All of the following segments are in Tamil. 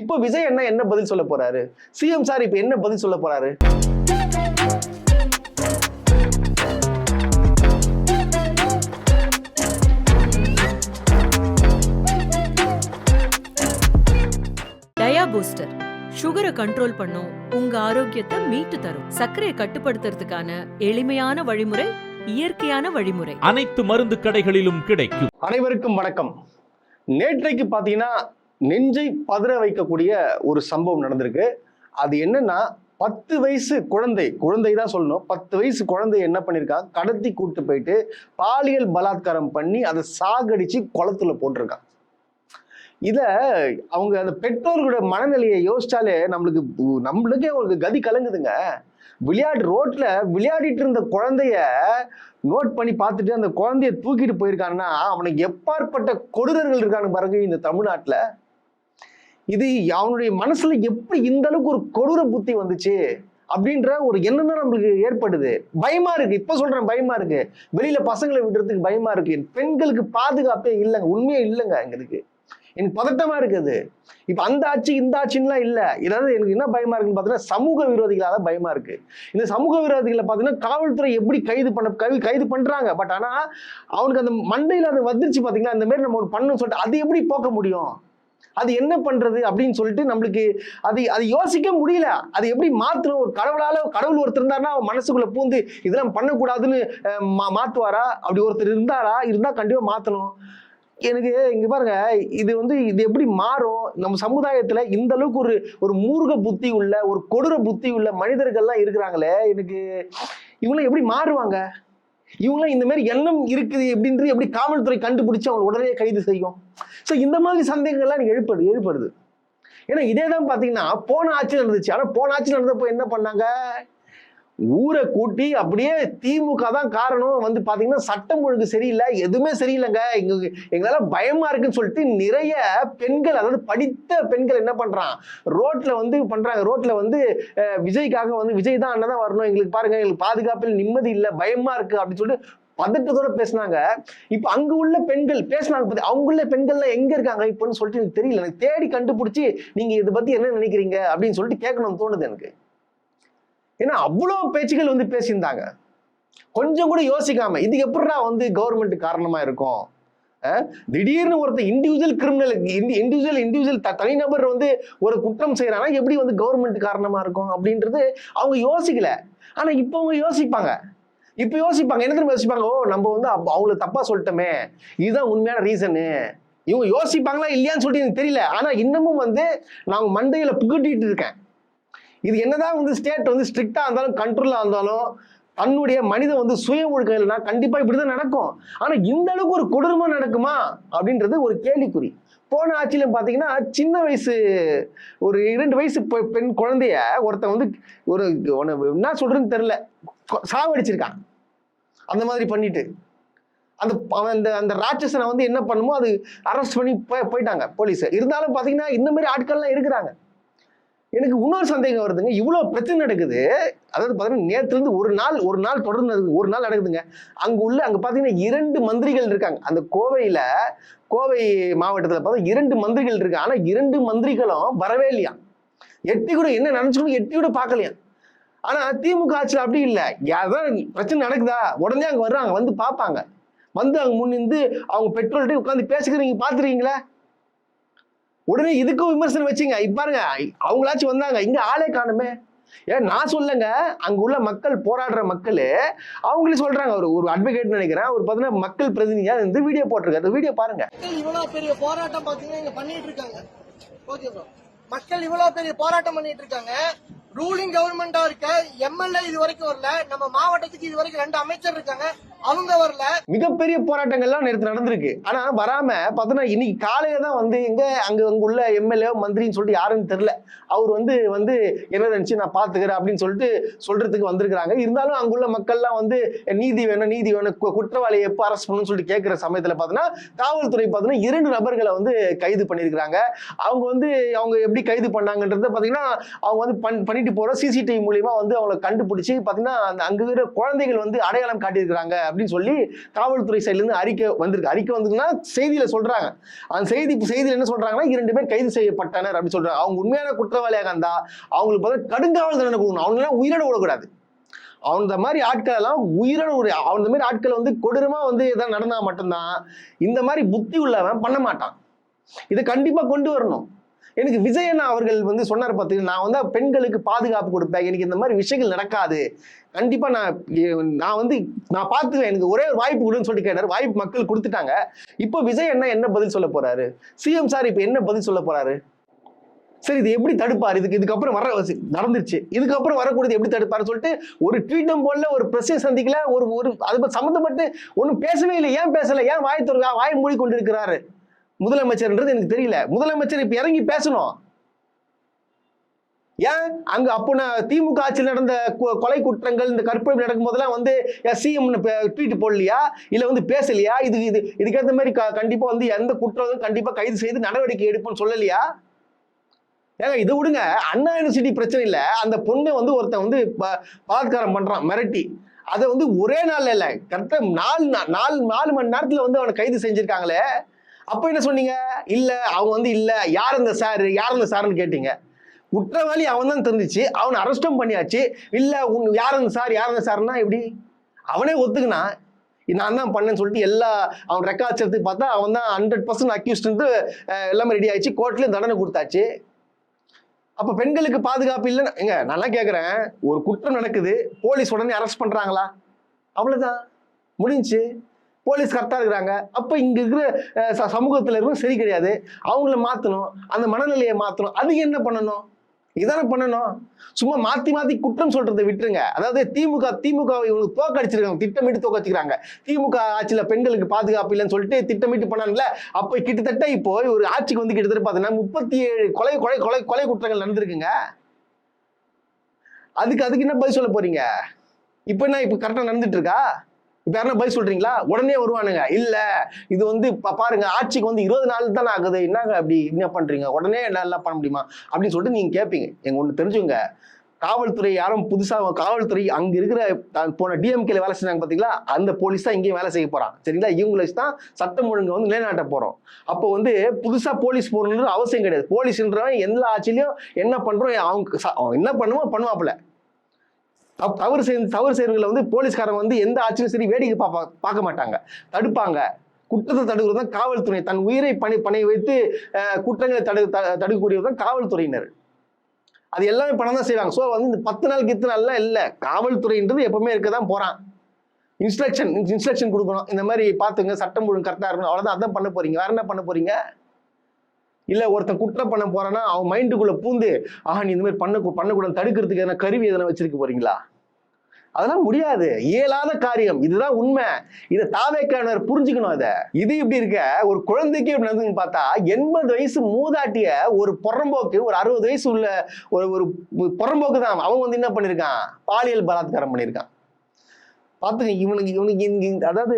இப்போ விஜய் என்ன பதில் சொல்ல போறாரு? சிஎம் சார் இப்ப என்ன பதில் சொல்ல போறாரு? டயா பூஸ்டர் சுகரை கண்ட்ரோல் பண்ணும், உங்க ஆரோக்கியத்தை மீட்டு தரும். சர்க்கரையை கட்டுப்படுத்துறதுக்கான எளிமையான வழிமுறை, இயற்கையான வழிமுறை. அனைத்து மருந்து கடைகளிலும் கிடைக்கும். அனைவருக்கும் வணக்கம். நேற்றைக்கு பாத்தீங்கன்னா நெஞ்சை பதற வைக்கக்கூடிய ஒரு சம்பவம் நடந்திருக்கு. அது என்னன்னா 10 வயசு குழந்தை தான் சொல்லணும். 10 வயசு குழந்தை என்ன பண்ணிருக்காங்க, கடத்தி கூட்டு போயிட்டு பாலியல் பலாத்காரம் பண்ணி அதை சாகடிச்சு குளத்துல போட்டிருக்காங்க. இத அவங்க அந்த பெற்றோர்களோட மனநிலையை யோசிச்சாலே நம்மளுக்கே அவங்களுக்கு கதி கலங்குதுங்க. ரோட்ல விளையாடிட்டு இருந்த குழந்தைய நோட் பண்ணி பார்த்துட்டு அந்த குழந்தைய தூக்கிட்டு போயிருக்காங்கன்னா அவனுக்கு எப்பாற்பட்ட கொடூரர்கள் இருக்கானு பாருங்க இந்த தமிழ்நாட்டுல. இது அவனுடைய மனசுல எப்படி இந்த அளவுக்கு ஒரு கொடூர புத்தி வந்துச்சு அப்படின்ற ஒரு எண்ணம் தான் நம்மளுக்கு ஏற்படுது. பயமா இருக்கு. இப்ப சொல்றேன், பயமா இருக்கு. வெளியில பசங்களை விடுறதுக்கு பயமா இருக்கு. பெண்களுக்கு பாதுகாப்பே இல்லைங்க, உண்மையே இல்லைங்க. எங்களுக்கு எனக்கு பதட்டமா இருக்குது. இப்ப அந்த ஆட்சி இந்த ஆட்சின்லாம் இல்ல. ஏதாவது எனக்கு என்ன பயமா இருக்குன்னு பாத்தீங்கன்னா சமூக விரோதிகளால பயமா இருக்கு. இந்த சமூக விரோதிகளை பாத்தீங்கன்னா காவல்துறை எப்படி கைது பண்றாங்க. பட் ஆனா அவனுக்கு அந்த மண்டையில அது வந்துருச்சு பாத்தீங்கன்னா, இந்த மாதிரி நம்ம ஒன்று பண்ணணும்னு சொல்லிட்டு அது எப்படி போக்க முடியும், அது என்ன பண்றது அப்படின்னு சொல்லிட்டு நம்மளுக்கு அது யோசிக்க முடியல. அது எப்படி மாத்தணும்? ஒரு கடவுள் ஒருத்தர் இருந்தாருன்னா மனசுக்குள்ள பூந்து இதெல்லாம் பண்ணக்கூடாதுன்னு மாத்துவாரா? அப்படி ஒருத்தர் இருந்தா கண்டிப்பா மாத்தணும். எனக்கு இங்க பாருங்க, இது எப்படி மாறும்? நம்ம சமுதாயத்துல இந்த அளவுக்கு ஒரு மூர்க்க புத்தி உள்ள, ஒரு கொடூர புத்தி உள்ள மனிதர்கள்லாம் இருக்கிறாங்களே, எனக்கு இவங்களாம் எப்படி மாறுவாங்க? இவங்களாம் இந்த மாதிரி எண்ணம் இருக்குது எப்படின்றது எப்படி காவல்துறை கண்டுபிடிச்சு அவங்க உடனே கைது செய்யும்? ஸோ இந்த மாதிரி சந்தேகங்கள்லாம் எனக்கு ஏற்படுது. ஏன்னா இதே தான் பாத்தீங்கன்னா போன ஆட்சி நடந்துச்சு. ஆனா போன ஆட்சி நடந்தப்போ என்ன பண்ணாங்க, ஊரை கூட்டி அப்படியே திமுக தான் காரணம் பாத்தீங்கன்னா சட்டம் ஒழுங்கு சரியில்லை, எதுவுமே சரியில்லைங்க, எங்களால பயமா இருக்குன்னு சொல்லிட்டு நிறைய பெண்கள், அதாவது படித்த பெண்கள் என்ன பண்றான், ரோட்ல விஜய்க்காக விஜய் தான் அண்ணன் தான் வரணும், எங்களுக்கு பாருங்க, எங்களுக்கு பாதுகாப்பில் நிம்மதி இல்லை, பயமா இருக்கு அப்படின்னு சொல்லிட்டு பதட்டத்தோட பேசினாங்க. இப்ப அங்க உள்ள பெண்கள் பேசினாங்க, அவங்க உள்ள பெண்கள்லாம் எங்க இருக்காங்க இப்பன்னு சொல்லிட்டு எனக்கு தெரியல. எனக்கு தேடி கண்டுபிடிச்சி நீங்க இதை பத்தி என்ன நினைக்கிறீங்க அப்படின்னு சொல்லிட்டு கேட்கணும்னு தோணுது எனக்கு. ஏன்னா அவ்வளவு பேச்சுகள் பேசியிருந்தாங்க. கொஞ்சம் கூட யோசிக்காம இது எப்படிடா கவர்மெண்ட் காரணமா இருக்கும்? திடீர்னு ஒருத்தர் இண்டிவிஜுவல் தனிநபர் ஒரு குற்றம் செய்யறாங்கன்னா எப்படி கவர்மெண்ட் காரணமா இருக்கும் அப்படின்றது அவங்க யோசிக்கல. ஆனா இப்ப அவங்க யோசிப்பாங்க. என்ன தெரியுமா யோசிப்பாங்க, ஓ நம்ம அவங்கள தப்பா சொல்லிட்டோமே, இதுதான் உண்மையான ரீசனு. இவங்க யோசிப்பாங்களா இல்லையான்னு சொல்லிட்டு எனக்கு தெரியல. ஆனா இன்னமும் நான் மண்டையில புகட்டிட்டு இருக்கேன். இது என்னதான் ஸ்டேட் ஸ்ட்ரிக்டா இருந்தாலும் கண்ட்ரோலா இருந்தாலும் தன்னுடைய மனித சுய ஒழுக்கம் இல்லைன்னா கண்டிப்பா இப்படிதான் நடக்கும். ஆனா இந்த அளவுக்கு ஒரு கொடூரமா நடக்குமா அப்படின்றது ஒரு கேள்விக்குறி. போன ஆட்சியில பாத்தீங்கன்னா சின்ன வயசு ஒரு 2 வயசு பெண் குழந்தைய ஒருத்தன் ஒரு என்ன சொல்றதுன்னு தெரியல சாவடிச்சிருக்கான். அந்த மாதிரி பண்ணிட்டு அந்த ராட்சசனை என்ன பண்ணுமோ அது அரெஸ்ட் பண்ணி போயிட்டாங்க போலீஸ். இருந்தாலும் பாத்தீங்கன்னா இந்த மாதிரி ஆட்கள்லாம் இருக்கிறாங்க. எனக்கு இன்னொரு சந்தேகம் வருதுங்க, இவ்வளவு பிரச்சனை நடக்குது. அதாவது பாத்தீங்கன்னா நேற்றுல இருந்து ஒரு நாள் தொடர்ந்து நடக்குதுங்க. அங்க பாத்தீங்கன்னா 2 மந்திரிகள் இருக்காங்க. அந்த கோவை மாவட்டத்துல பார்த்தா 2 மந்திரிகள் இருக்கு. ஆனா 2 மந்திரிகளும் வரவே இல்லையா, எட்டி கூட என்ன நினைச்சுக்கணும் எட்டி கூட பார்க்கலையா. ஆனா திமுக ஆட்சியில் அப்படி இல்லை. யாராவது பிரச்சனை நடக்குதா உடனே அங்க வர்றாங்க, பார்ப்பாங்க, அங்க முன்னிருந்து அவங்க பெட்ரோல்கிட்ட உட்காந்து பேசுகிறீங்க பாத்துருக்கீங்களா? உடனே இதுக்கும் விமர்சனம் வச்சுங்க. பாருங்க, அவங்களாச்சும் வந்தாங்க, இங்க ஆளே காணுமே. நான் சொல்லுங்க, அங்க உள்ள மக்கள், போராடுற மக்கள் அவங்களே சொல்றாங்க. ஒரு அட்வொகேட் நினைக்கிறேன், ஒரு பாத்தீங்கன்னா மக்கள் பிரதிநிதியா வீடியோ போட்டிருக்காரு. வீடியோ பாருங்க. இவ்வளவு பெரிய போராட்டம் பாத்தீங்கன்னா இங்க பண்ணிட்டு இருக்காங்க. ஓகே ப்ரோ, மக்கள் இவ்வளவு பெரிய போராட்டம் பண்ணிட்டு இருக்காங்க. ரூலிங் கவர்மெண்டா இருக்க எம்எல்ஏ இது வரைக்கும் வரல. நம்ம மாவட்டத்துக்கு இது வரைக்கும் 2 அமைச்சர் இருக்காங்க, அவங்க வரல. மிகப்பெரிய போராட்டங்கள்லாம் நேற்று நடந்திருக்கு. ஆனா வராம பார்த்தோன்னா இன்னைக்கு காலையில தான் அங்க உள்ள எம்எல்ஏ மந்திரின்னு சொல்லிட்டு யாருன்னு தெரியல, அவர் என்ன நினைச்சு நான் பாத்துக்கிறேன் அப்படின்னு சொல்லிட்டு சொல்றதுக்கு வந்திருக்கிறாங்க. இருந்தாலும் அங்குள்ள மக்கள்லாம் நீதி வேணும், குற்றவாளியை எப்போ அரெஸ்ட் பண்ணணும்னு சொல்லிட்டு கேட்கிற சமயத்துல பார்த்தோன்னா காவல்துறை பார்த்தோன்னா 2 நபர்களை கைது பண்ணியிருக்கிறாங்க. அவங்க எப்படி கைது பண்ணாங்கன்றத பாத்தீங்கன்னா அவங்க பண்ணிட்டு போற சிசிடிவி மூலியமா அவங்களை கண்டுபிடிச்சு பாத்தீங்கன்னா அங்க இருக்கிற குழந்தைகள் அடையாளம் காட்டியிருக்கிறாங்க அப்படின்னு சொல்லி காவல்துறை சைட்ல இருந்து அறிக்கை வந்திருக்கு. அறிக்கை வந்ததுன்னா செய்தியில சொல்றாங்க. அந்த செய்தியில என்ன சொல்றாங்கன்னா 2 பேர் கைது செய்யப்பட்டனர் அப்படின்னு சொல்றாங்க. அவங்க உண்மையான குற்றவாளியாக இருந்தா அவங்களுக்கு பதில் கடுங்காவல் தண்டனை கொடுக்கணும். அவங்க உயிரோட விடக்கூடாது. அந்த மாதிரி ஆட்கள் எல்லாம் உயிரோட அந்த மாதிரி ஆட்களை வந்து கொடூரமா வந்து எதாவது நடந்தா மட்டும்தான் இந்த மாதிரி புத்தி உள்ளவன் பண்ண மாட்டான். இதை கண்டிப்பா கொண்டு வரணும். எனக்கு விஜய் அண்ணா அவர்கள் வந்து சொன்னார் பார்த்தீங்கன்னா, நான் வந்து பெண்களுக்கு பாதுகாப்பு கொடுப்பேன், எனக்கு இந்த மாதிரி விஷயங்கள் நடக்காது, கண்டிப்பா நான் பார்த்துவேன், எனக்கு ஒரே ஒரு வாய்ப்பு கொடுன்னு சொல்லிட்டு கேட்டார். வாய்ப்பு மக்கள் கொடுத்துட்டாங்க. இப்போ விஜய் அண்ணா என்ன பதில் சொல்ல போறாரு? சிஎம் சார் இப்போ என்ன பதில் சொல்ல போறாரு? சரி, இது எப்படி தடுப்பார்? இதுக்கப்புறம் நடந்துருச்சு, இதுக்கப்புறம் வரக்கூடியது எப்படி தடுப்பாரு சொல்லிட்டு ஒரு ட்வீட்டும் போடல, ஒரு பிரஸ் சந்திக்கல, ஒரு அது சம்பந்தப்பட்டு ஒன்றும் பேசவே இல்லை. ஏன் பேசல? ஏன் வாய் மூடி கொண்டு இருக்கிறாரு முதலமைச்சர்ன்றது எனக்கு தெரியல. முதலமைச்சர் இப்ப இறங்கி பேசணும். ஏன் அங்க அப்போ திமுக ஆட்சியில் நடந்த கொலை குற்றங்கள், இந்த கற்பழிப்பு நடக்கும் போதெல்லாம் வந்து சிஎம் ட்வீட் போடலையா? இல்ல வந்து பேசலையா? இதுக்கேற்ற மாதிரி கண்டிப்பா வந்து எந்த குற்றம் கண்டிப்பா கைது செய்து நடவடிக்கை எடுப்போம்னு சொல்லலையா? ஏங்க இதை விடுங்க, அண்ணா யூனிவர்சிட்டி பிரச்சனை இல்லை, அந்த பொண்ணை வந்து ஒருத்தன் வந்து பலாத்காரம் பண்றான் மிரட்டி, அதை வந்து ஒரே நாள்ல இல்லை, கரெக்டா 4 மணி நேரத்துல வந்து அவனை கைது செஞ்சிருக்காங்களே. அப்ப என்ன சொன்னீங்க? இல்ல அவங்க வந்து இல்ல யார் அந்த சார்னு கேட்டீங்க. குற்றவாளி அவன் தான் தெரிஞ்சிச்சு, அவனை அரெஸ்டும் பண்ணியாச்சு. இல்ல யார் அந்த சார்னா எப்படி? அவனே ஒத்துக்கினா நான் தான் பண்ணேன்னு சொல்லிட்டு அவன் ரெக்கார்ட்ஸ் எடுத்து பார்த்தா அவன் தான் 100% அக்யூஸ்ட் எல்லாமே ரெடி ஆயிடுச்சு, கோர்ட்லயும் தண்டனை கொடுத்தாச்சு. அப்ப பெண்களுக்கு பாதுகாப்பு இல்லைன்னு எங்க நான் கேட்கிறேன். ஒரு குற்றம் நடக்குது, போலீஸ் உடனே அரெஸ்ட் பண்றாங்களா? அவ்வளவுதான், முடிஞ்சு. போலீஸ் கரெக்டா இருக்கிறாங்க. அப்ப இங்க இருக்கிற சமூகத்துல இருக்கும் சரி கிடையாது, அவங்கள மாத்தணும், அந்த மனநிலையை மாத்தணும். அதுக்கு என்ன பண்ணணும்? இதானே பண்ணணும். சும்மா மாத்தி குற்றம் சொல்றதை விட்டுருங்க. அதாவது திமுக இவங்களுக்கு தோக்கடிச்சிருக்காங்க, திட்டமிட்டு தோக்கடிச்சிருக்காங்க. திமுக ஆட்சியில பெண்களுக்கு பாதுகாப்பு இல்லைன்னு சொல்லிட்டு திட்டமிட்டு பண்ணாங்கல்ல. அப்ப கிட்டத்தட்ட இப்போ ஒரு ஆட்சிக்கு வந்து கிட்டத்தட்ட பாத்தீங்கன்னா 37 கொலை குற்றங்கள் நடந்திருக்குங்க. அதுக்கு என்ன பதில் சொல்ல போறீங்க? இப்ப என்ன இப்ப கரெக்டா நடந்துட்டு இருக்கா? இப்ப யாருன்னா பதில் சொல்றீங்களா? உடனே வருவானுங்க. இல்ல இது வந்து பாருங்க, ஆட்சிக்கு வந்து 20 நாள் தானே ஆகுது, என்னங்க அப்படி என்ன பண்றீங்க, உடனே எல்லாம் பண்ண முடியுமா அப்படின்னு சொல்லிட்டு நீங்க கேட்பீங்க. எங்க ஒண்ணு தெரிஞ்சுங்க, காவல்துறை யாரும் புதுசா காவல்துறை அங்க இருக்கிற போன டிஎம்கேல வேலை செஞ்சாங்க பாத்தீங்களா, அந்த போலீஸ் தான் இங்கேயும் வேலை செய்ய போறான். சரிங்களா? இவங்களை தான் சட்டம் ஒழுங்கு வந்து நிலைநாட்ட போறோம். அப்போ வந்து புதுசா போலீஸ் போகணுன்றது அவசியம் கிடையாது. போலீஸ்ன்றவன் எல்லா ஆட்சியிலையும் என்ன பண்றோம், அவங்க என்ன பண்ணுவாப்புல. தவறு செய்யறவங்களை வந்து போலீஸ்காரங்க வந்து எந்த ஆட்சியும் சரி வேடிக்கை பார்க்க மாட்டாங்க, தடுப்பாங்க. குற்றத்தை தடுக்கிறது தான் காவல்துறை. தன் உயிரை பணி வைத்து குற்றங்களை தடுக்கக்கூடியது தான் காவல்துறையினர். அது எல்லாமே பணம் தான் செய்வாங்க. ஸோ வந்து இந்த 10 நாள் 10 நாள்லாம் இல்லை, காவல்துறைன்றது எப்பவுமே இருக்கதான் போறான். இன்ஸ்ட்ரக்ஷன் கொடுக்கணும், இந்த மாதிரி பாத்துங்க, சட்டம் ஒழுங்கு கரெக்டா இருக்கணும், அவ்வளவுதான். அதான் பண்ண போறீங்க. வேற என்ன பண்ண போறீங்க? இல்ல ஒருத்தன் குற்றம் பண்ண போறான்னா அவன் மைண்டுக்குள்ள பூந்து நீ இந்த மாதிரி பண்ணக்கூடாது தடுக்கிறதுக்கு எதனா கருவி எதனா வச்சிருக்க போறீங்களா? அதெல்லாம் முடியாது, இயலாத காரியம். இதுதான் உண்மை. இதை தாவேக்கானவர் புரிஞ்சுக்கணும். இது இப்படி இருக்க ஒரு குழந்தைக்கு எப்படி நடந்துன்னு பார்த்தா 80 வயசு மூதாட்டிய ஒரு புறம்போக்கு, ஒரு 60 வயசு உள்ள ஒரு புறம்போக்கு தான் அவன் வந்து என்ன பண்ணிருக்கான், பாலியல் பலாத்காரம் பண்ணியிருக்கான். பாத்துங்க, இவனுக்கு அதாவது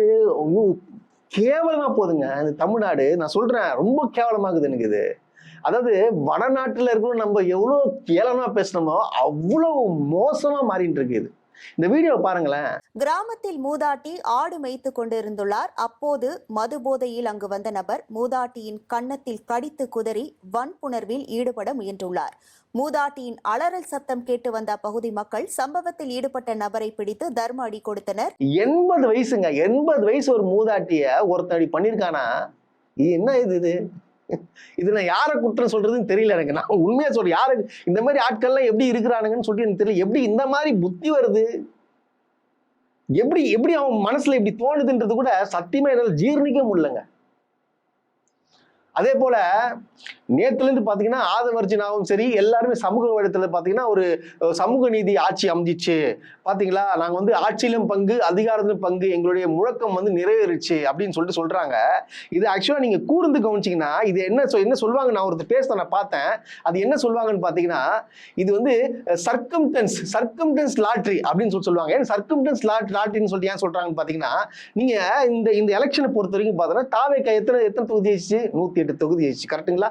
கேவலமா போகுதுங்க இந்த தமிழ்நாடு. நான் சொல்றேன், ரொம்ப கேவலமாகுது எனக்கு இது. அதாவது வடநாட்டுல இருக்கிற நம்ம எவ்வளவு கேவலமா பேசணுமோ அவ்வளவு மோசமா மாறிட்டு இருக்கு இது. இந்த வீடியோ பாருங்களேன். கிராமத்தில் மூதாட்டி ஆடு மேய்த்து கொண்டிருந்துள்ளார். அப்போது மது போதையில் அங்கு வந்த நபர் மூதாட்டியின் கன்னத்தில் கடித்து குதறி வன்புணர்வில் ஈடுபட முயன்றுள்ளார். மூதாட்டியின் அலறல் சத்தம் கேட்டு வந்த அப்பகுதி மக்கள் சம்பவத்தில் ஈடுபட்ட நபரை பிடித்து தர்ம அடி கொடுத்தனர். 80 வயசுங்க, 80 வயசு ஒரு மூதாட்டிய ஒருத்தடி பண்ணிருக்கானா? இது என்ன இது நான் யாரை குற்றம் சொல்றதுன்னு தெரியல எனக்கு. நான் உண்மையா சொல்றேன், யாரு இந்த மாதிரி ஆட்கள்லாம் எப்படி இருக்கிறானுங்கன்னு சொல்லிட்டு எனக்கு தெரியல. எப்படி இந்த மாதிரி புத்தி வருது, எப்படி அவன் மனசுல இப்படி தோணுதுன்றது கூட சத்தியமா என்னால ஜீர்ணிக்க முடியலங்க. அதே போல நேத்துல இருந்து பாத்தீங்கன்னா ஆதவர்ஜினாவும் சரி, எல்லாருமே சமூக வலைத்தளத்துல பாத்தீங்கன்னா ஒரு சமூக நீதி ஆட்சி அமைஞ்சிச்சு பாத்தீங்களா, நாங்க வந்து ஆட்சியிலும் பங்கு அதிகாரத்திலும் பங்கு, எங்களுடைய முழக்கம் வந்து நிறைவேறிச்சு அப்படின்னு சொல்லிட்டு சொல்றாங்க. இது ஆக்சுவலா நீங்க கூர்ந்து கவனிச்சீங்கன்னா இது என்ன சொல்லுவாங்க, நான் ஒருத்தர் பேச நான் பார்த்தேன், அது என்ன சொல்லுவாங்கன்னு பாத்தீங்கன்னா இது வந்து சர்க்கம்டன்ஸ் லாட்ரி அப்படின்னு சொல்லுவாங்க. ஏன் சர்க்கம்டன்ஸ் லாட்ரின்னு சொல்லிட்டு ஏன் சொல்றாங்கன்னு பாத்தீங்கன்னா, நீங்க இந்த எலெக்ஷனை பொறுத்த வரைக்கும் பாத்தீங்கன்னா தாவேக்கா எத்தனை தொகுதி ஜெயிச்சு, 108 தொகுதி ஜெயிச்சு, கரெக்டுங்களா?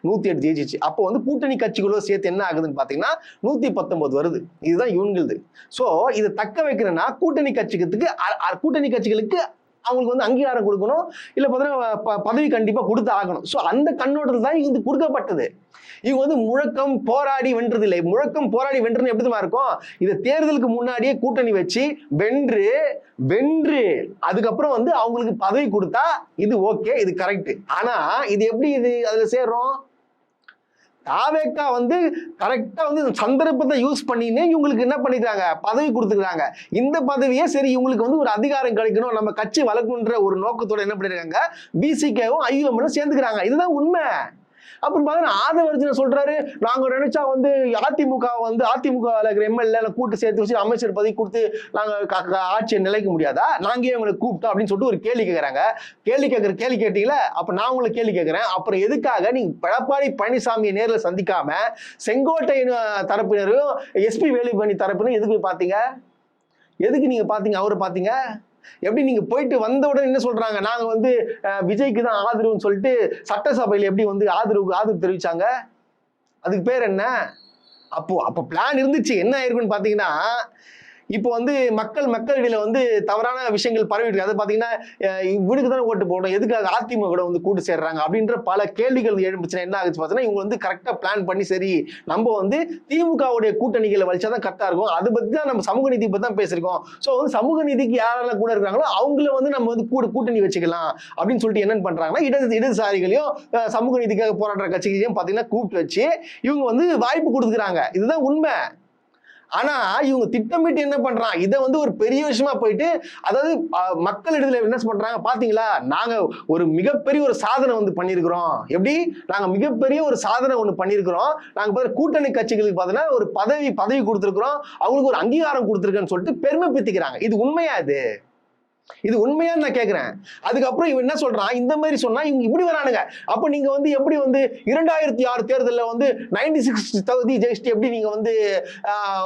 108 ஜெயிச்சிச்சு. அப்போ வந்து கூட்டணி கட்சிகளோட சேர்த்து என்ன ஆகுதுன்னு பாத்தீங்கன்னா 119 வருது. இதுதான் இவங்களுது. சோ இதை தக்க வைக்கணும்னா கூட்டணி கட்சிகளுக்கு அவங்களுக்கு வந்து அங்கீகாரம் கொடுக்கணும், இல்ல பார்த்தீங்கன்னா பதவி கண்டிப்பா கொடுத்து ஆகணும். சோ அந்த கண்ணோட்டத்தில் தான் இது கொடுக்கப்பட்டது. இவங்க வந்து முழக்கம் போராடி வென்றது இல்லை. முழக்கம் போராடி வென்றது எப்படி இருக்கும்? இதை தேர்தலுக்கு முன்னாடியே கூட்டணி வச்சு வென்று அதுக்கப்புறம் வந்து அவங்களுக்கு பதவி கொடுத்தா இது ஓகே, இது கரெக்ட். ஆனா இது எப்படி இது அதுல சேர்றோம்? தாவேக்கா வந்து கரெக்டா வந்து சந்தர்ப்பத்தை யூஸ் பண்ணின்னு இவங்களுக்கு என்ன பண்ணிக்கிறாங்க, பதவி கொடுத்துக்கிறாங்க. இந்த பதவியே சரி இவங்களுக்கு வந்து ஒரு அதிகாரம் கிடைக்கணும், நம்ம கட்சி வளர்க்கணுன்ற ஒரு நோக்கத்தோட என்ன பண்ணிருக்காங்க, பிசிகேவும் ஐயுஎம் சேர்ந்துக்கிறாங்க. இதுதான் உண்மை. அப்புறம் பாத்தீங்கன்னா ஆதவர்ஜுன சொல்றாரு, நாங்க நினைச்சா வந்து அதிமுக இருக்கிற எம்எல்ஏ கூட்டு சேர்த்து வச்சு அமைச்சர் பதவி கொடுத்து நாங்க ஆட்சியை நிலைக்க முடியாதா? நாங்க உங்களை கூப்பிட்டோம் அப்படின்னு சொல்லிட்டு ஒரு கேள்வி கேட்கறாங்க. கேள்வி கேட்டீங்களா? அப்ப நான் உங்களை கேள்வி கேட்கிறேன், அப்புறம் எதுக்காக நீங்க எடப்பாடி பழனிசாமியை நேரில் சந்திக்காம செங்கோட்டையின் தரப்பினரும் எஸ்பி வேலுமணி தரப்பினரும் எதுக்கு பாத்தீங்க? எதுக்கு நீங்க பாத்தீங்க? அவரை பாத்தீங்க? எப்படி நீங்க போயிட்டு வந்த உடனே என்ன சொல்றாங்க, நாங்க வந்து விஜய்க்கு தான் ஆதரவுன்னு சொல்லிட்டு சட்டசபையில எப்படி வந்து ஆதரவு தெரிவிச்சாங்க? அதுக்கு பேர் என்ன? அப்போ பிளான் இருந்துச்சு. என்ன ஆயிருக்குன்னு பாத்தீங்கன்னா, இப்போ வந்து மக்களிடையில வந்து தவறான விஷயங்கள் பரவிட்டு, அதை பாத்தீங்கன்னா இவனுக்கு தானே ஓட்டு போடணும், எதுக்காக அதிமுக கூட வந்து கூட்டு சேர்றாங்க அப்படின்ற பல கேள்விகள் எழுந்துச்சுன்னா என்ன ஆகுச்சு பார்த்தீங்கன்னா, இவங்க வந்து கரெக்டா பிளான் பண்ணி சரி நம்ம வந்து திமுகவுடைய கூட்டணிகளை வலிச்சாதான் கரெக்டா இருக்கும், அதை பத்தி தான் நம்ம சமூக நீதி பத்தி தான் பேசிருக்கோம். ஸோ வந்து சமூக நீதிக்கு யாரெல்லாம் கூட இருக்காங்களோ அவங்கள வந்து நம்ம வந்து கூட்டணி வச்சுக்கலாம் அப்படின்னு சொல்லிட்டு என்னன்னு பண்றாங்கன்னா, இடதுசாரிகளையும் சமூக நீதிக்காக போராடுற கட்சிகளையும் பாத்தீங்கன்னா கூப்பிட்டு வச்சு இவங்க வந்து வாய்ப்பு கொடுத்துக்கிறாங்க. இதுதான் உண்மை. ஆனா இவங்க திட்டமிட்டு என்ன பண்றாங்க, இதை வந்து ஒரு பெரிய விஷயமா போயிட்டு, அதாவது மக்களிடத்துல என்ன பண்றாங்க பாத்தீங்களா, நாங்க ஒரு மிகப்பெரிய ஒரு சாதனை வந்து பண்ணிருக்கிறோம். எப்படி நாங்க மிகப்பெரிய ஒரு சாதனை ஒண்ணு பண்ணிருக்கிறோம், நாங்க கூட்டணி கட்சிகளுக்கு பாத்தீங்கன்னா ஒரு பதவி கொடுத்திருக்கிறோம், அவங்களுக்கு ஒரு அங்கீகாரம் கொடுத்திருக்கேன்னு சொல்லிட்டு பெருமை பத்திக்கிறாங்க. இது உண்மையா? இது உண்மையான்னு நான் கேட்கிறேன். அதுக்கப்புறம் இவன் என்ன சொல்றான், இந்த மாதிரி சொன்னா இவங்க இப்படி வரானுங்க. அப்ப நீங்க வந்து எப்படி வந்து 2006 தேர்தலில் வந்து 96 தொகுதி ஜெயிச்சுட்டு எப்படி நீங்க வந்து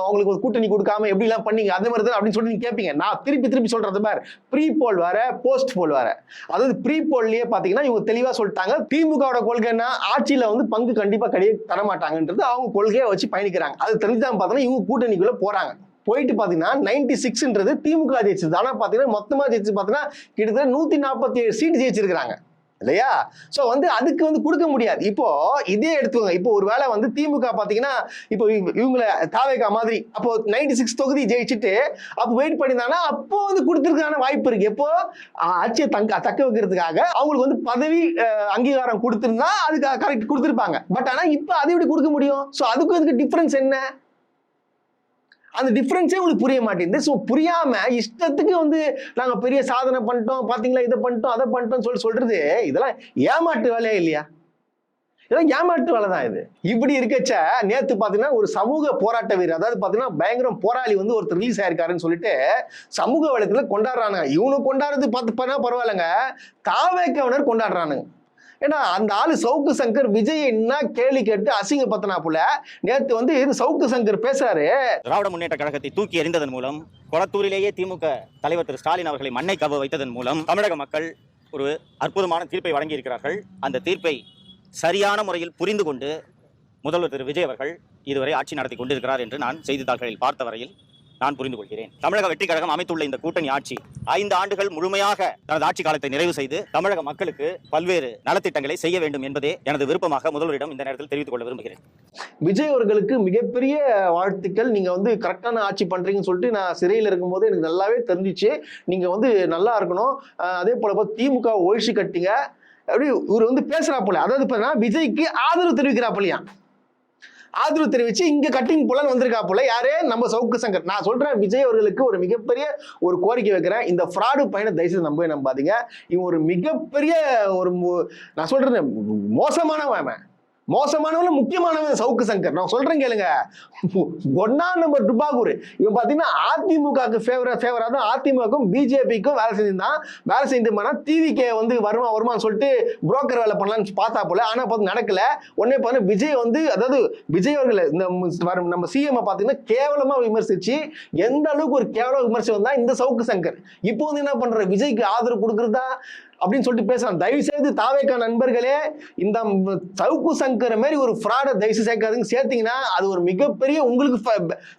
உங்களுக்கு ஒரு கூட்டணி கொடுக்காம எப்படி எல்லாம் பண்ணீங்க, அதே மாதிரி தான் அப்படின்னு சொல்லி நீங்க கேட்பீங்க. நான் திருப்பி சொல்றது பாரு, ப்ரீ போல் வேற போஸ்ட் போல் வேற. அதாவது ப்ரீ போல்லயே பாத்தீங்கன்னா இவங்க தெளிவா சொல்லிட்டாங்க, திமுகவோட கொள்கை என்ன, ஆட்சியில வந்து பங்கு கண்டிப்பா தரமாட்டாங்கன்றது அவங்க கொள்கையை வச்சு பயணிக்கிறாங்க. அது தெரிஞ்சுதான் பார்த்தோன்னா இவங்க கூட்டணிக்குள்ள போறாங்க. போயிட்டு பாத்தீங்கன்னா 96ன்றது திமுக ஜெயிச்சது. ஆனா பாத்தீங்கன்னா மொத்தமா ஜெயிச்சு பாத்தீங்கன்னா கிட்டத்தட்ட 147 சீட் ஜெயிச்சிருக்காங்க இல்லையா? சோ வந்து அதுக்கு வந்து கொடுக்க முடியாது. இப்போ இதே எடுத்துக்கோங்க, இப்போ ஒரு வேளை வந்து திமுக பாத்தீங்கன்னா இப்போ இவங்களை தாவேகா மாதிரி அப்போ 96 தொகுதி ஜெயிச்சுட்டு அப்போ வெயிட் பண்ணியிருந்தாங்கன்னா அப்போ வந்து கொடுத்துருக்கான வாய்ப்பு இருக்கு. எப்போ ஆட்சியை தக்க வைக்கிறதுக்காக அவங்களுக்கு வந்து பதவி அங்கீகாரம் கொடுத்திருந்தா அதுக்கு கரெக்ட் கொடுத்துருப்பாங்க. பட் ஆனா இப்போ அதை எப்படி கொடுக்க முடியும்? சோ அதுக்கு இதுக்கு டிஃபரன்ஸ் என்ன? அந்த டிஃபரன்ஸே உங்களுக்கு புரிய மாட்டேங்குது. ஸோ புரியாம இஷ்டத்துக்கு வந்து நாங்க பெரிய சாதனை பண்ணிட்டோம், பாத்தீங்களா இதை பண்ணிட்டோம் அதை பண்ணிட்டோம் சொல்றது இதெல்லாம் ஏமாற்று வேலையா இல்லையா? இதெல்லாம் ஏமாற்று வேலை தான் இது. இப்படி இருக்கச்ச நேத்து பாத்தீங்கன்னா ஒரு சமூக போராட்ட வீரர், அதாவது பாத்தீங்கன்னா பயங்கரம் போராளி வந்து ஒருத்தர் ரிலீஸ் ஆயிருக்காருன்னு சொல்லிட்டு சமூக வலைத்தளத்துல கொண்டாடுறானுங்க. இவனு கொண்டாடுறது பார்த்து பரவாயில்லைங்க, தாவேக்கவினர் கொண்டாடுறானுங்க. ஏன்னா அந்த ஆளு சவுக்கு சங்கர் விஜய் என்ன கேள்வி கேட்டு அசிங்க பத்தினாப்புல நேத்து வந்து சவுக்கு சங்கர் பேசுறாரு. திராவிட முன்னேற்ற கழகத்தை தூக்கி எறிந்ததன் மூலம், கொளத்தூரிலேயே திமுக தலைவர் திரு ஸ்டாலின் அவர்களை மண்ணை கவ வைத்ததன் மூலம் தமிழக மக்கள் ஒரு அற்புதமான தீர்ப்பை வழங்கி இருக்கிறார்கள். அந்த தீர்ப்பை சரியான முறையில் புரிந்து கொண்டு முதல்வர் திரு விஜய் அவர்கள் இதுவரை ஆட்சி நடத்தி கொண்டிருக்கிறார் என்று நான் செய்தித்தாள்களில் பார்த்த வரையில் நான் புரிந்து கொள்கிறேன். தமிழக வெற்றி கழகம் அமைத்துள்ள இந்த கூட்டணி ஆட்சி 5 ஆண்டுகள் முழுமையாக தனது ஆட்சி காலத்தை நிறைவு செய்து தமிழக மக்களுக்கு பல்வேறு நலத்திட்டங்களை செய்ய வேண்டும் என்பதே எனது விருப்பமாக முதல்வரிடம் இந்த நேரத்தில் தெரிவித்துக் கொள்ள விரும்புகிறேன். விஜய் அவர்களுக்கு மிகப்பெரிய வாழ்த்துக்கள். நீங்க வந்து கரெக்டான ஆட்சி பண்றீங்கன்னு சொல்லிட்டு நான் சிறையில் இருக்கும் போது எனக்கு நல்லாவே தெரிஞ்சிச்சு. நீங்க வந்து நல்லா இருக்கணும். அதே போல திமுக ஒழிச்சு கட்டிங்க அப்படி இவர் வந்து பேசுறாப்புல, அதாவது விஜய்க்கு ஆதரவு தெரிவிக்கிறாப்புலையா, ஆதரவு தெரிவிச்சு இங்க கட்டிங் போல வந்திருக்கா போல. யாரே நம்ம சவுக்கு சங்கர். நான் சொல்றேன், விஜய் அவர்களுக்கு ஒரு மிகப்பெரிய ஒரு கோரிக்கை வைக்கிறேன், இந்த ஃப்ராடு பையனை தயவுசெய்து நம்பாதீங்க. இவன் ஒரு மிகப்பெரிய ஒரு நான் சொல்றேன் மோசமானவன் முக்கியமானவன் சவுக்கு சங்கர். நான் சொல்றேன் கேளுங்க, 1ஆம் நம்பர் டுபாகூர். இவன் பாத்தீங்கன்னா அதிமுகவுக்கு ஃபேவரா தான் அதிமுகவுக்கும் பிஜேபிக்கும் வேலை செஞ்சுருந்தானா டிவிகே வந்து வருமானு சொல்லிட்டு புரோக்கர் வேலை பண்ணலாம்னு பார்த்தா போல. ஆனா பார்த்து நடக்கல. உடனே பார்த்தீங்கன்னா விஜய் வந்து, அதாவது விஜய் அவர்கள் இந்த நம்ம சிஎம் பாத்தீங்கன்னா கேவலமா விமர்சிச்சு, எந்த அளவுக்கு ஒரு கேவலமா விமர்சனம் தான் இந்த சவுக்கு சங்கர் இப்போ வந்து என்ன பண்ற, விஜய்க்கு ஆதரவு கொடுக்கறதா அப்படின்னு சொல்லிட்டு பேசுறான். தயவு செய்து தாவேக்கா நண்பர்களே, இந்த சவுக்கு சங்கர் மாதிரி ஒரு ஃப்ராடை தயவு சேர்க்காதுங்க. சேர்த்தீங்கன்னா அது ஒரு மிகப்பெரிய உங்களுக்கு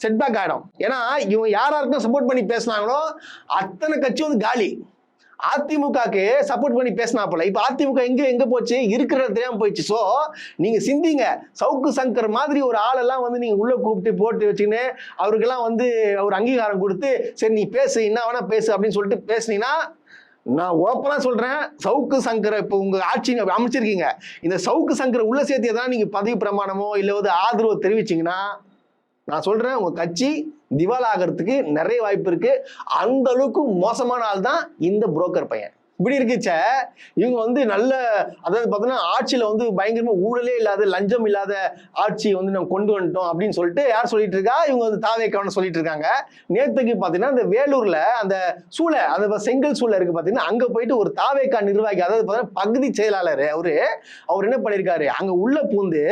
செட்பேக் ஆகிடும். ஏன்னா இவங்க யாராருக்கும் சப்போர்ட் பண்ணி பேசினாங்களோ அத்தனை கட்சி வந்து காலி. அதிமுகக்கு சப்போர்ட் பண்ணி பேசினாப்புல இப்ப அதிமுக எங்க போச்சு, இருக்கிறது தெரியாம போயிடுச்சு. சோ நீங்க சிந்திங்க. சவுக்கு சங்கர் மாதிரி ஒரு ஆளெல்லாம் வந்து நீங்க உள்ள கூப்பிட்டு போட்டு வச்சுன்னு அவருக்கெல்லாம் வந்து ஒரு அங்கீகாரம் கொடுத்து சரி நீ பேசு, என்ன வேணா பேசு அப்படின்னு சொல்லிட்டு பேசுனீங்கன்னா, நான் ஓப்பனா சொல்றேன், சவுக்கு சங்கரை இப்போ உங்க ஆட்சி அமைச்சிருக்கீங்க, இந்த சவுக்கு சங்கரை உள்ள சேர்த்தியதான் நீங்க பதவி பிரமாணமோ இல்ல வந்து ஆதரவு தெரிவிச்சீங்கன்னா, நான் சொல்றேன் உங்க கட்சி திவால் ஆகிறதுக்கு நிறைய வாய்ப்பு இருக்கு. அந்த அளவுக்கு மோசமான ஆள் தான் இந்த புரோக்கர் பையன். இப்படி இருக்குச்ச இவங்க வந்து நல்ல, அதாவது பார்த்தீங்கன்னா ஆட்சியில வந்து பயங்கரமா ஊழலே இல்லாத லஞ்சம் இல்லாத ஆட்சியை வந்து நம்ம கொண்டு வந்துட்டோம் அப்படின்னு சொல்லிட்டு யார் சொல்லிட்டு இருக்கா, இவங்க வந்து தாவேக்கான்னு சொல்லிட்டு இருக்காங்க. நேற்றுக்கு பார்த்தீங்கன்னா இந்த வேலூர்ல அந்த சூளை, அந்த செங்கல் சூளை இருக்கு பார்த்தீங்கன்னா, அங்க போயிட்டு ஒரு தாவேக்கா நிர்வாகி, அதாவது பார்த்தீங்கன்னா பகுதி செயலாளர் அவர் என்ன பண்ணியிருக்காரு, அங்க உள்ள பூந்து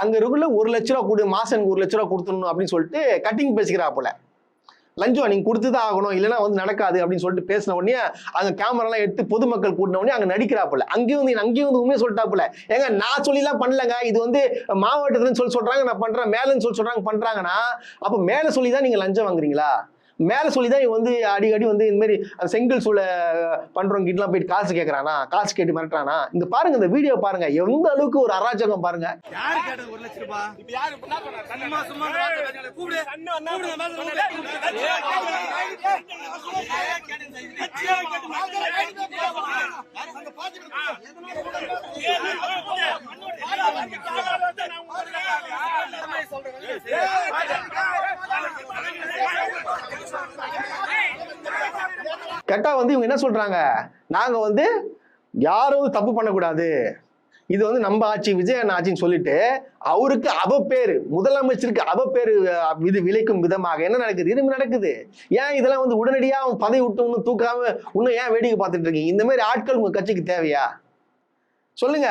அங்க இருக்குள்ள 1 லட்ச ரூபா கொடு, மாசம் 1 லட்ச ரூபா கொடுத்துடணும் அப்படின்னு சொல்லிட்டு கட்டிங் பேசிக்கிறா போல. லஞ்சம் நீங்க கொடுத்துதான் ஆகணும், இல்லைன்னா வந்து நடக்காது அப்படின்னு சொல்லிட்டு பேசின உடனே அங்க கேமராலாம் எடுத்து பொதுமக்கள் கூட்டின உடனே அங்க நடிக்கிறா போல. அங்கேயும் வந்து உண்மையை சொல்லிட்டா போல, ஏங்க நான் சொல்லிலாம் பண்ணலங்க, இது வந்து மாவட்டத்துலன்னு சொல்றாங்க, நான் பண்றேன், மேலன்னு சொல்றாங்க பண்றாங்கன்னா, அப்ப மேல சொல்லிதான் நீங்க லஞ்சம் வாங்குறீங்களா? மேல சொல்லிதான் இவன் வந்து அடிக்கடி வந்து இந்த மாதிரி செங்கல் சூளை பண்றவங்க கிட்டலாம் போயிட்டு காசு கேட்கறானா, காசு கேட்டு மிரட்டுறானா? இந்த பாருங்க, இந்த வீடியோ பாருங்க, எந்த அளவுக்கு ஒரு அராஜகம் பாருங்க. யாரு கேட்டது 1 லட்சம் ரூபாய்? இப்ப யாரு என்ன சொன்னா? சும்மா கூப்பிடு கேட்டா வந்து இவங்க என்ன சொல்றாங்க, நாங்க வந்து யாரும் தப்பு பண்ணக்கூடாது, இது வந்து நம்ம ஆட்சி, விஜயன் ஆட்சின்னு சொல்லிட்டு அவருக்கு அவப்பேரு, முதலமைச்சருக்கு அவப்பேரு இது விளைக்கும் விதமாக என்ன நடக்குது, இது நடக்குது. ஏன் இதெல்லாம் வந்து உடனடியா அவன் பதவி விட்டு இன்னும் தூக்காம இன்னும் ஏன் வேடிக்கை பார்த்துட்டு இருக்கீங்க? இந்த மாதிரி ஆட்கள் உங்க கட்சிக்கு தேவையா சொல்லுங்க.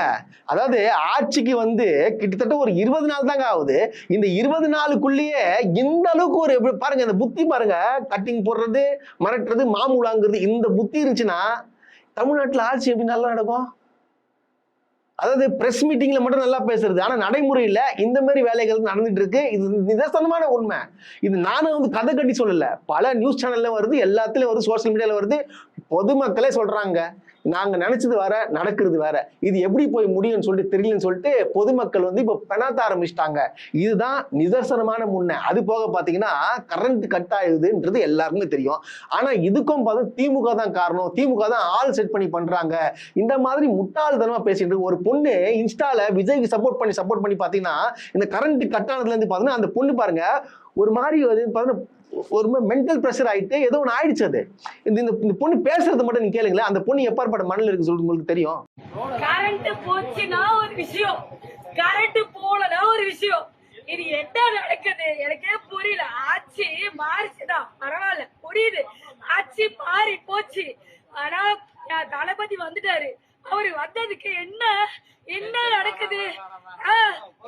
அதாவது ஆட்சிக்கு வந்து கிட்டத்தட்ட ஒரு 20 நாள் தாங்க ஆகுது. இந்த 20 நாளுக்குள்ளேயே இந்த அளவுக்கு ஒரு பாருங்க, இந்த புத்தி பாருங்க, கட்டிங் போடுறது, மிரட்டுறது, மாமூலாங்கிறது, இந்த புத்தி இருந்துச்சுன்னா தமிழ்நாட்டில் ஆட்சி எப்படி நல்லா நடக்கும்? அதாவது பிரஸ் மீட்டிங்ல மட்டும் நல்லா பேசுறது, ஆனா நடைமுறையில இந்த மாதிரி வேலைகள் நடந்துட்டு இருக்கு. இது நிதர்சனமான உண்மை. இது நானும் வந்து கதை கட்டி சொல்லல, பல நியூஸ் சேனல்ல வருது, எல்லாத்துலயும் வருது, சோசியல் மீடியால வருது, பொதுமக்களே சொல்றாங்க. நாங்க நினைச்சது வேற, நடக்கிறது வேற. இது எப்படி போய் முடியும்னு சொல்லிட்டு தெரியலன்னு சொல்லிட்டு பொதுமக்கள் வந்து இப்ப பெணாத்த ஆரம்பிச்சிட்டாங்க. இதுதான் நிதர்சனமான உண்மை. அது போக பாத்தீங்கன்னா கரண்ட் கட் ஆகுதுன்றது எல்லாருக்குமே தெரியும். ஆனா இதுக்கும் பார்த்தா திமுக தான் காரணம், திமுக தான் ஆள் செட் பண்ணி பண்றாங்க. இந்த மாதிரி முட்டாள்தனமா பேசிட்டு ஒரு பொண்ணு இன்ஸ்டால விஜய்க்கு சப்போர்ட் பண்ணி பாத்தீங்கன்னா, இந்த கரண்ட் கட் ஆனதுல இருந்து பாத்தீங்கன்னா அந்த பொண்ணு பாருங்க ஒரு மாதிரி ஒரு மென்டல் பிரஷர் ஆயிட்டு ஏதோ ஒன்று ஆயிடுச்சு. அது இந்த பொண்ணு பேசுறது மட்டும் நீங்க கேளுங்களேன், அந்த பொண்ணு எப்பாற்பட்ட மண்ணில் இருக்கு சொல்லிட்டு உங்களுக்கு தெரியும். கரண்ட் போச்சுன்னா ஒரு விஷயம், கரண்ட் போலனா ஒரு விஷயம். இது என்ன நடக்குது எனக்கே புரியல. ஆட்சி மாறிச்சுதான் பரவாயில்ல, புரியுது, ஆட்சி மாறி போச்சு. ஆனா தளபதி வந்துட்டாரு, அவரு வந்ததுக்கு என்ன நடக்குது?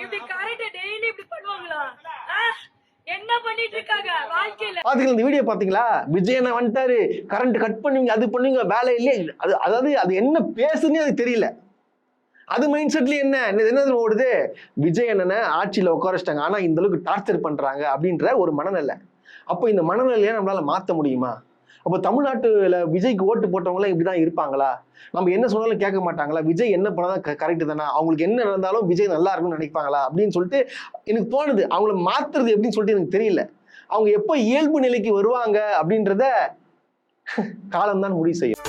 இப்படி கரண்ட் டெய்லி இப்படி பண்ணுவாங்களா? என்ன பண்ணிட்டு இருக்காங்க வாழ்க்கையில? பாத்தீங்களா இந்த வீடியோ பாத்தீங்களா? விஜயனை வந்துட்டாரு, கரண்ட் கட் பண்ணுவீங்க, அது பண்ணுவீங்க, வேலை இல்லையே. அதாவது அது என்ன பேசுன்னு அது தெரியல. அது மைண்ட் செட்ல என்ன ஓடுது, விஜய் என்னன்னு ஆட்சியில உட்கார வச்சிட்டாங்க, ஆனா இந்த அளவுக்கு டார்ச்சர் பண்றாங்க அப்படின்ற ஒரு மனநிலை. அப்போ இந்த மனநிலையை நம்மளால மாத்த முடியுமா? அப்போ தமிழ்நாட்டுல விஜய்க்கு ஓட்டு போட்டவங்களாம் இப்படிதான் இருப்பாங்களா? நம்ம என்ன சொன்னாலும் கேட்க மாட்டாங்களா? விஜய் என்ன பண்ணாதான் கரெக்ட் தானே, அவங்களுக்கு என்ன நடந்தாலும் விஜய் நல்லா இருக்கும்னு நினைப்பாங்களா அப்படின்னு சொல்லிட்டு எனக்கு தோணுது. அவங்கள மாத்துறது எப்படின்னு சொல்லிட்டு எனக்கு தெரியல. அவங்க எப்போ இயல்பு நிலைக்கு வருவாங்க அப்படின்றத காலம்தான் முடிவு செய்யும்.